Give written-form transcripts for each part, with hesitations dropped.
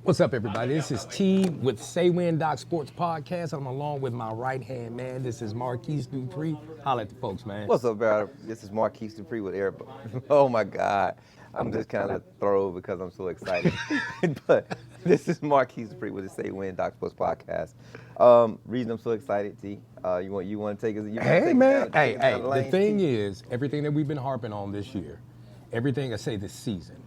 What's up, everybody? This is T with Say When Doc Sports Podcast. I'm along with my right-hand man. This is Marquise Dupree. Holla at the folks, man. What's up, brother? This is Marquise Dupree with everybody. Oh, my God. I'm just kind of thrilled because I'm so excited. But this is Marquise Dupree with the Say When Doc Sports Podcast. Reason I'm so excited, T, you want to take us? Hey, man. Hey, the thing is, everything that we've been harping on this year, everything I say this season,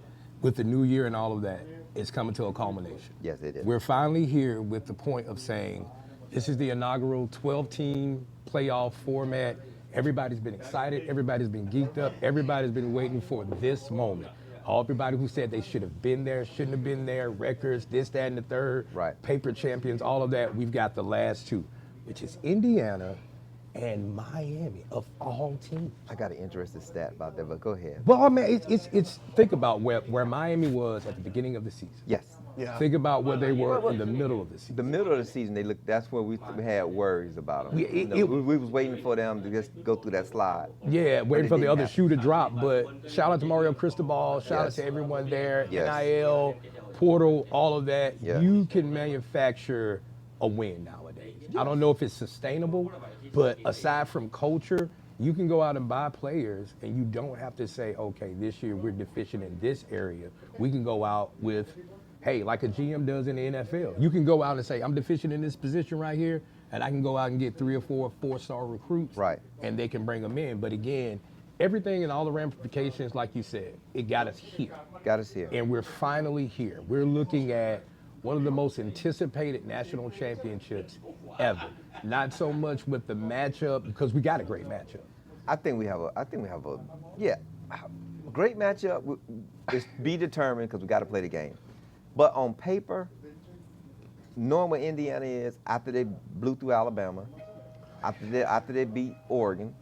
with the new year and all of that, it's coming to a culmination. Yes, it is. We're finally here with the point of saying this is the inaugural 12-team playoff format. Everybody's been excited. Everybody's been geeked up. Everybody's been waiting for this moment. Everybody who said they should have been there, shouldn't have been there, records, this, that, and the third, right. Paper champions, all of that. We've got the last two, which is Indiana and Miami, of all teams. I got an interesting stat about that, but go ahead. Well, I mean, it's think about where Miami was at the beginning of the season. Yes. Yeah. Think about where they were in the middle of the season. The middle of the season, that's where we had worries about them. We was waiting for them to just go through that slide. Yeah, waiting for the other happen. shoe to drop. But shout out to Mario Cristobal. Shout out to everyone there. Yes. NIL, portal, all of that. Yes. You can manufacture a win nowadays. I don't know if it's sustainable, but aside from culture, you can go out and buy players, and you don't have to say, okay, this year we're deficient in this area. We can go out with, hey, like a GM does in the NFL. You can go out and say, I'm deficient in this position right here, and I can go out and get 3 or 4 four-star recruits, Right. and they can bring them in. But again, everything and all the ramifications, like you said, it got us here. Got us here. And we're finally here. We're looking at one of the most anticipated national championships ever. Not so much with the matchup, because we got a great matchup. I think we have a great matchup. It's be determined because we got to play the game. But on paper, knowing what Indiana is after they blew through Alabama, after they beat Oregon,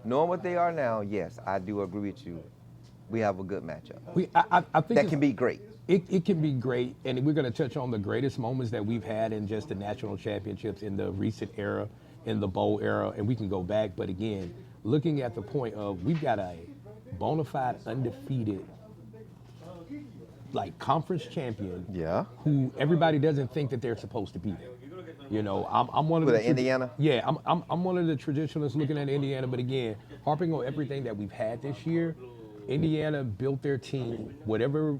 knowing what they are now, yes, I do agree with you. We have a good matchup. I think that can be great. It can be great, and we're going to touch on the greatest moments that we've had in just the national championships in the recent era, in the bowl era, and we can go back. But again, looking at the point of we've got a bona fide undefeated conference champion, who everybody doesn't think that they're supposed to be there. You know, I'm one of the Indiana. Yeah, I'm one of the traditionalists looking at Indiana, but again, harping on everything that we've had this year. Indiana built their team, whatever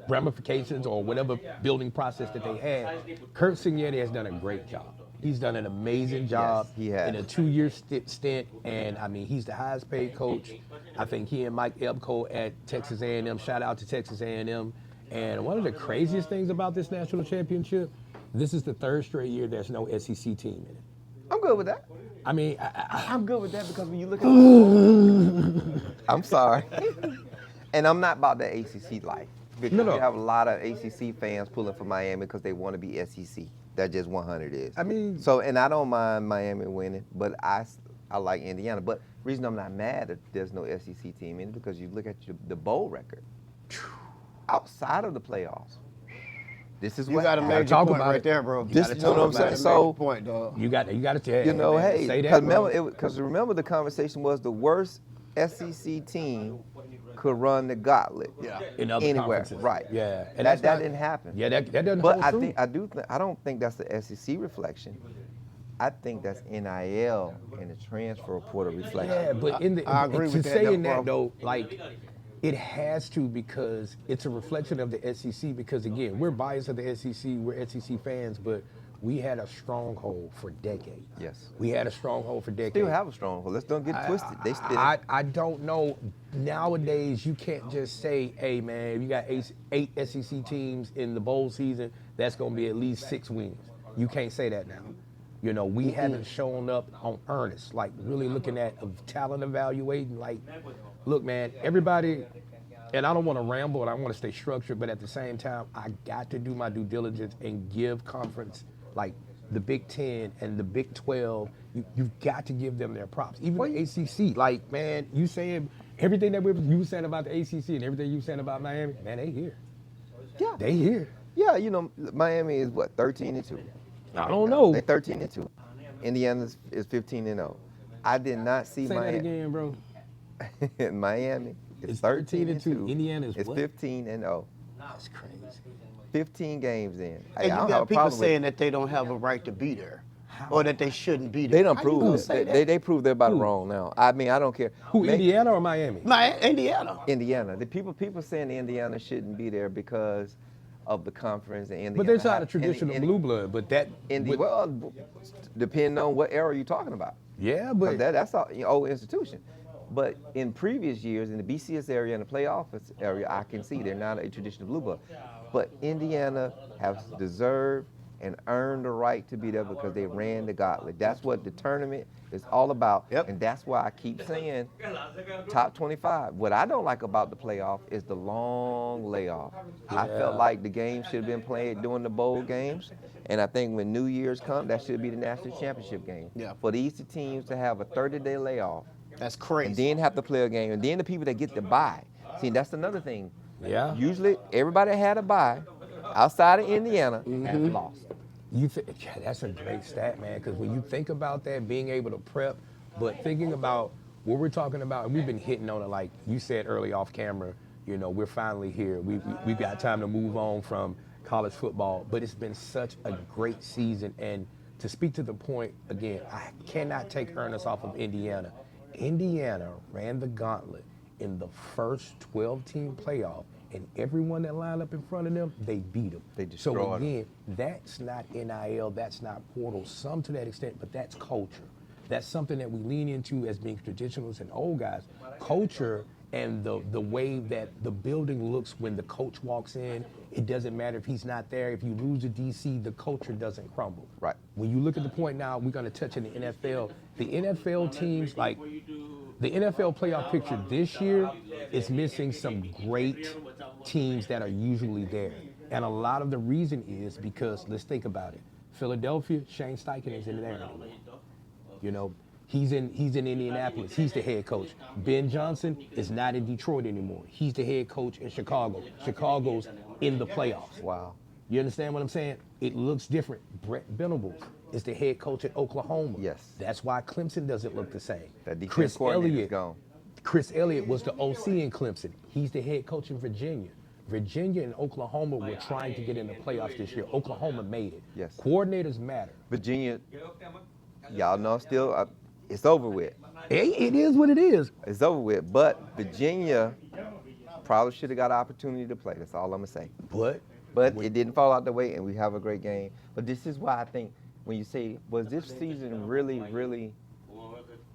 ramifications or whatever building process that they had. Kurt Signetti has done a great job. He's done an amazing job in a 2-year stint, and I mean, he's the highest paid coach. I think he and Mike Elko at Texas A&M. Shout out to Texas A&M. And one of the craziest things about this national championship, this is the 3rd straight year there's no SEC team in it. I'm good with that. I mean, I'm good with that because when you look at I'm sorry. And I'm not about the ACC life. Because you have a lot of ACC fans pulling for Miami because they want to be SEC. That just 100 is. I mean, and I don't mind Miami winning, but I like Indiana. But the reason I'm not mad that there's no SEC team in it because you look at the bowl record. Outside of the playoffs. This is what you got a major point right there, bro. This is what I'm saying. So point, dog. You got to tell you know, man, hey, say that, because remember the conversation was the worst SEC team could run the gauntlet. In other anywhere, conferences. right? Yeah, and that didn't happen. Yeah, that doesn't. But hold I don't think that's the SEC reflection. I think that's NIL and the transfer portal reflection. Yeah, but I agree with that, saying that bro. though, it has to because it's a reflection of the SEC. Because again, we're biased of the SEC. We're SEC fans, but we had a stronghold for decades. Yes. We had a stronghold for decades. Still have a stronghold. Let's don't get twisted. They still. I don't know. Nowadays, you can't just say, hey, man, if you got 8 SEC teams in the bowl season, that's going to be at least 6 wins. You can't say that now. You know, we haven't shown up on earnest, really looking at talent evaluating. Look, man, everybody, and I don't want to ramble and I want to stay structured, but at the same time, I got to do my due diligence and give conference like the Big 10 and the Big 12, you've got to give them their props. Even the ACC, man, you saying everything that you were saying about the ACC and everything you were saying about Miami, man, they here. Yeah. They here. Yeah, Miami is what, 13-2? I don't know. They're 13-2. Indiana is 15-0. I did not see Say Miami. that again, bro. Miami It's is 13-2. 13-2. Indiana is it's what? 15-0. That's crazy. 15 games in. And I you don't have a got people problem with saying that they don't have a right to be there, or that they shouldn't be there. They don't How you prove gonna it. say They prove they're about it Who? wrong now. I mean, I don't care. Who, Indiana or Miami? Indiana. Indiana. The people saying Indiana shouldn't be there because of the conference and Indiana. But there's not a have- traditional Indi- blue blood. But that. Indi- with- well, depending on what era you're talking about. yeah, 'Cause but that's an old institution. But in previous years, in the BCS area and the playoff area, I can see they're not a traditional blue blood. But Indiana has deserved and earned the right to be there because they ran the gauntlet. That's what the tournament is all about. Yep. And that's why I keep saying top 25. What I don't like about the playoff is the long layoff. I felt like the game should have been played during the bowl games. And I think when New Year's comes, that should be the national championship game. Yeah. For these two teams to have a 30-day layoff That's and crazy. then have to play a game, and then the people that get to bye. See, that's another thing. yeah. Usually, everybody that had a bye outside of Indiana has lost. Yeah, that's a great stat, man. Because when you think about that, being able to prep, but thinking about what we're talking about, and we've been hitting on it, like you said early off camera. You know, we're finally here. We've got time to move on from college football, but it's been such a great season. And to speak to the point again, I cannot take earnest off of Indiana. Indiana ran the gauntlet in the first 12-team playoff, and everyone that lined up in front of them, they beat them. They So destroyed 'em. again, that's not NIL, that's not portal, some to that extent, but that's culture. That's something that we lean into as being traditionalists and old guys. Culture and the way that the building looks when the coach walks in, it doesn't matter if he's not there. If you lose a DC, the culture doesn't crumble. Right. When you look at the point now, we're going to touch in the NFL. The NFL teams, like the NFL playoff picture this year, is missing some great teams that are usually there. And a lot of the reason is because, let's think about it. Philadelphia, Shane Steichen isn't there anymore. You know, he's in Indianapolis. He's the head coach. Ben Johnson is not in Detroit anymore. He's the head coach in Chicago. Chicago's in the playoffs. Wow. You understand what I'm saying? It looks different. Brett Venables is the head coach at Oklahoma. Yes. That's why Clemson doesn't look the same. That defense Chris coordinator's Elliott, gone. Chris Elliott was the OC in Clemson. He's the head coach in Virginia. Virginia and Oklahoma were trying to get in the playoffs this year. Oklahoma made it. Yes. Coordinators matter. Virginia, y'all know still, it's over with. It is what it is. It's over with. But Virginia probably should have got an opportunity to play. That's all I'm going to say. But it didn't fall out the way, and we have a great game. But this is why I think when you say, was this season really, really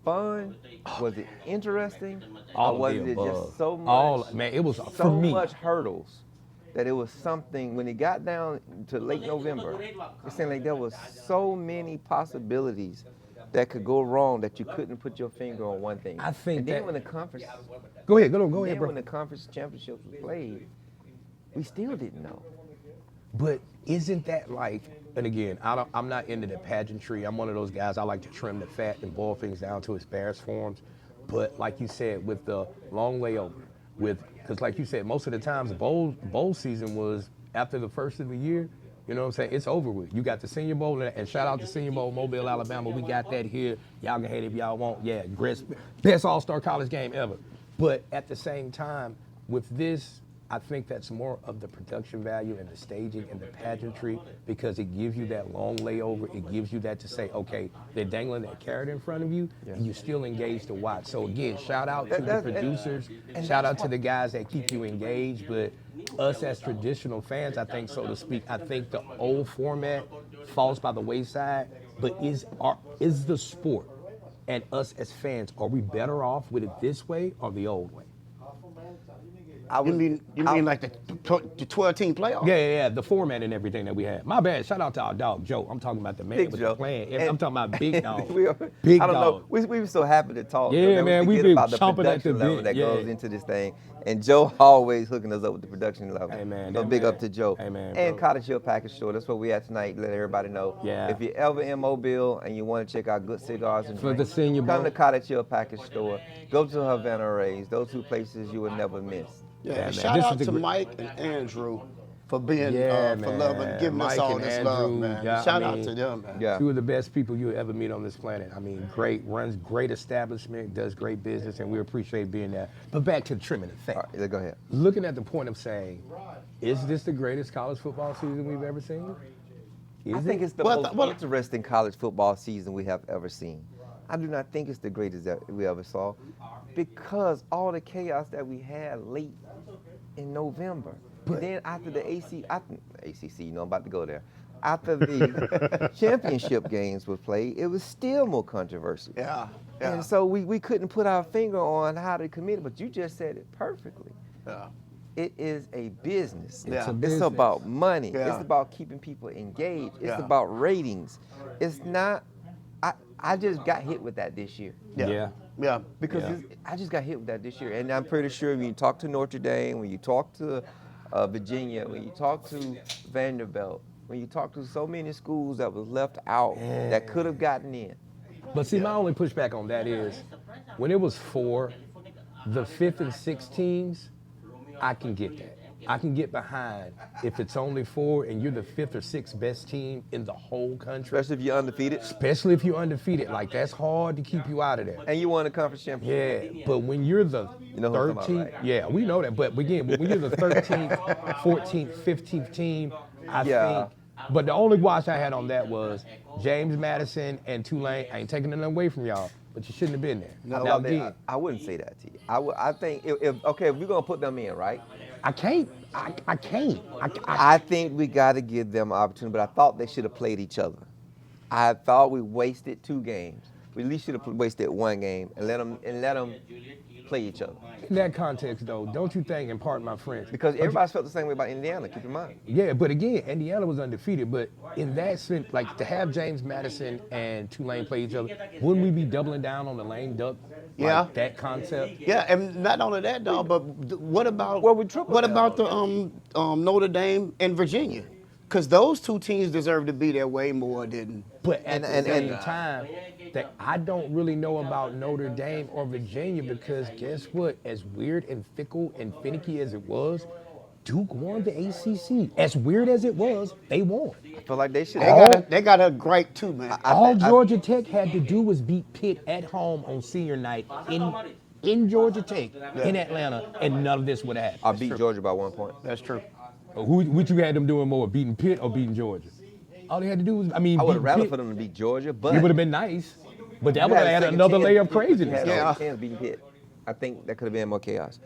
fun? Was it interesting? All or of was the it above. just so much? Man, it was so for me. much hurdles that it was something. When it got down to late November, it seemed like there was so many possibilities that could go wrong that you couldn't put your finger on one thing. I think and then that- when the conference, Go ahead, then bro. when the conference championships was played, we still didn't know. But isn't that like, and again, I'm not into the pageantry. I'm one of those guys, I like to trim the fat and boil things down to its barest forms. But like you said, with the long layover, because like you said, most of the times bowl season was after the first of the year, you know what I'm saying? It's over with. You got the Senior Bowl, and shout out to Senior Bowl, Mobile, Alabama. We got that here. Y'all can hate it if y'all want. Yeah, best all-star college game ever. But at the same time, with this, I think that's more of the production value and the staging and the pageantry, because it gives you that long layover. It gives you that to say, okay, they're dangling that carrot in front of you, and you're still engaged to watch. So again, shout out to the producers, shout out to the guys that keep you engaged. But us as traditional fans, I think, so to speak, I think the old format falls by the wayside. But is the sport and us as fans, are we better off with it this way or the old way? You mean like the 12-team playoff? Yeah, the format and everything that we had. My bad. Shout out to our dog Joe. I'm talking about the man Big with Joe. the plan. And- I'm talking about big dog. Big Big I don't dog. know. We were so happy to talk. Yeah, Then man, we forget been about the chomping at the production level bit, that yeah. goes into this thing. And Joe always hooking us up with the production level. Hey, man, So that big man- up to Joe. hey, man, And bro. Cottage Hill Package Store. That's where we at tonight. Let everybody know. Yeah. If you're ever in Mobile and you want to check out good cigars and For the drinks, Senior come Bowl. to Cottage Hill Package Store. Go to Havana Rays. Those two places you will never miss. Yeah, Yeah, man, shout this out is a to great- Mike and Andrew for being for loving, giving us Mike all and this Andrew, love, man. yeah, Shout I out mean, to them, man. Yeah. Two of the best people you'll ever meet on this planet. I mean, runs great establishment, does great business, and we appreciate being there. But back to the trimming effect. All right, go ahead. Looking at the point of saying, is this the greatest college football season we've ever seen? I think it's the most interesting college football season we have ever seen. I do not think it's the greatest that we ever saw because all the chaos that we had late in November. But then after the ACC, you know, I'm about to go there. After the championship games were played, it was still more controversial. Yeah. And so we couldn't put our finger on how to commit it, but you just said it perfectly. Yeah. It is a business. Yeah. It's about money. Yeah. It's about keeping people engaged. It's Yeah. about ratings. It's not. I just got hit with that this year. Yeah. Yeah. Because I just got hit with that this year. And I'm pretty sure when you talk to Notre Dame, when you talk to Virginia, when you talk to Vanderbilt, when you talk to so many schools that was left out that could have gotten in. But see, my only pushback on that is when it was 4, the 5th and 6th teams, I can get that. I can get behind if it's only 4 and you're the 5th or 6th best team in the whole country. Especially if you're undefeated. Especially if you're undefeated. Like, that's hard to keep you out of there. And you won a conference championship. Yeah, but when you're the know who I'm talking 13th, about, right? yeah, we know that. But again, when you're the 13th, 14th, 15th team, I think. But the only watch I had on that was James Madison and Tulane. I ain't taking nothing away from y'all, but you shouldn't have been there. No, Now, again, I wouldn't say that to you. I think if we're gonna put them in, right? I can't. I can't. I think we got to give them an opportunity, but I thought they should have played each other. I thought we wasted 2 games. We at least should have wasted 1 game and let them play each other. In that context, though, don't you think, and pardon my French, Because everybody's felt the same way about Indiana. Keep in mind. yeah, but again, Indiana was undefeated. But in that sense, like to have James Madison and Tulane play each other, wouldn't we be doubling down on the lame duck? Yeah. Like that concept. Yeah, and not only that, dog, but what about Well, we tripled what that. about the Notre Dame and Virginia? Because those 2 teams deserve to be there way more than. But at the same time, that I don't really know about Notre Dame or Virginia because guess what? As weird and fickle and finicky as it was, Duke won the ACC. As weird as it was, they won. I feel like they should. They got a gripe too, man. All Georgia Tech had to do was beat Pitt at home on senior night in Georgia Tech in Atlanta, and none of this would have I happened. beat Georgia by 1 point. That's true. Which you had them doing more, beating Pitt or beating Georgia? All they had to do was, I would have beating rather Pitt. for them to beat Georgia, but It would have been nice, but that you would have had a added second another chance. layer of You craziness. had Yeah. a chance beating Pitt. I think that could have been more chaos.